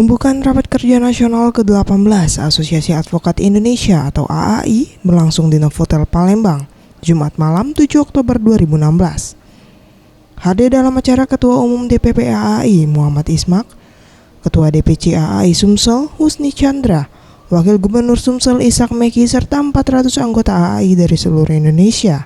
Pembukaan Rapat Kerja Nasional ke-18 Asosiasi Advokat Indonesia atau AAI berlangsung di Novotel Palembang, Jumat malam 7 Oktober 2016. Hadir dalam acara Ketua Umum DPP AAI Muhammad Ismak, Ketua DPC AAI Sumsel Husni Chandra, Wakil Gubernur Sumsel Ishak Meki serta 400 anggota AAI dari seluruh Indonesia.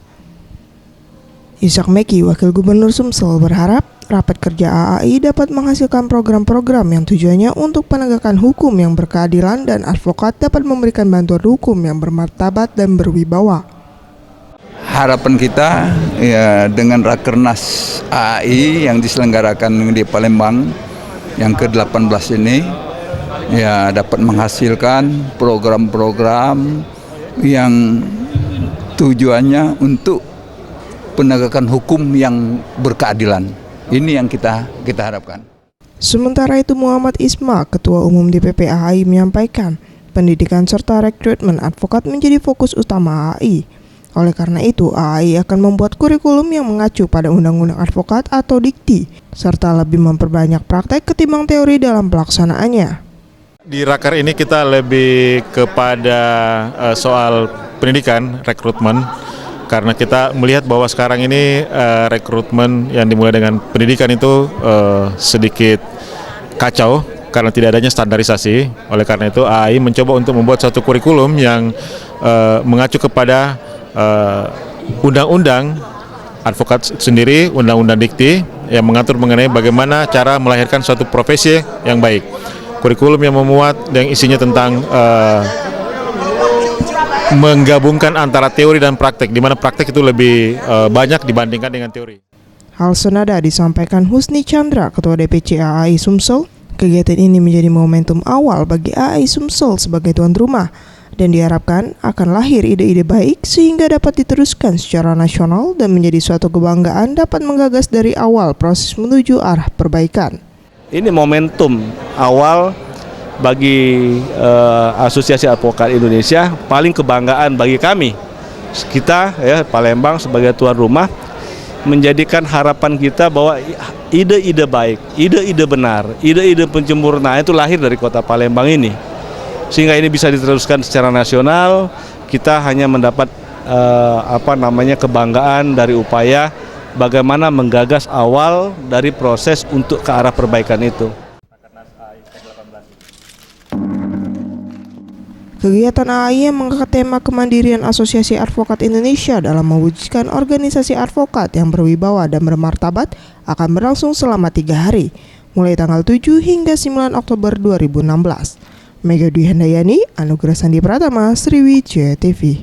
Ishak Meki, Wakil Gubernur Sumsel, berharap Rapat Kerja AAI dapat menghasilkan program-program yang tujuannya untuk penegakan hukum yang berkeadilan dan advokat dapat memberikan bantuan hukum yang bermartabat dan berwibawa. Harapan kita ya dengan Rakernas AAI yang diselenggarakan di Palembang yang ke-18 ini ya dapat menghasilkan program-program yang tujuannya untuk penegakan hukum yang berkeadilan. Ini yang kita harapkan. Sementara itu Muhammad Ismak, Ketua Umum DPP AAI menyampaikan, pendidikan serta rekrutmen advokat menjadi fokus utama AAI. Oleh karena itu, AAI akan membuat kurikulum yang mengacu pada Undang-Undang Advokat atau Dikti, serta lebih memperbanyak praktek ketimbang teori dalam pelaksanaannya. Di Raker ini kita lebih kepada soal pendidikan, rekrutmen, karena kita melihat bahwa sekarang ini rekrutmen yang dimulai dengan pendidikan itu sedikit kacau karena tidak adanya standarisasi. Oleh karena itu AAI mencoba untuk membuat satu kurikulum yang mengacu kepada undang-undang advokat sendiri, undang-undang dikti yang mengatur mengenai bagaimana cara melahirkan suatu profesi yang baik. Kurikulum yang memuat yang isinya tentang menggabungkan antara teori dan praktek, di mana praktek itu lebih banyak dibandingkan dengan teori. Hal senada disampaikan Husni Chandra, Ketua DPC AAI Sumsel. Kegiatan ini menjadi momentum awal bagi AAI Sumsel sebagai tuan rumah dan diharapkan akan lahir ide-ide baik sehingga dapat diteruskan secara nasional dan menjadi suatu kebanggaan dapat menggagas dari awal proses menuju arah perbaikan. Ini momentum awal bagi Asosiasi Advokat Indonesia, paling kebanggaan bagi kami. Kita ya Palembang sebagai tuan rumah menjadikan harapan kita bahwa ide-ide baik, ide-ide benar, ide-ide pencempurnaan itu lahir dari kota Palembang ini. Sehingga ini bisa diteruskan secara nasional, kita hanya mendapat kebanggaan dari upaya bagaimana menggagas awal dari proses untuk ke arah perbaikan itu. Kegiatan AAI yang mengangkat tema kemandirian Asosiasi Advokat Indonesia dalam mewujudkan organisasi advokat yang berwibawa dan bermartabat akan berlangsung selama 3 hari, mulai tanggal 7 hingga 9 Oktober 2016. Mega Dwi Handayani, Anugerah Sandi Pratama, Sriwijaya TV.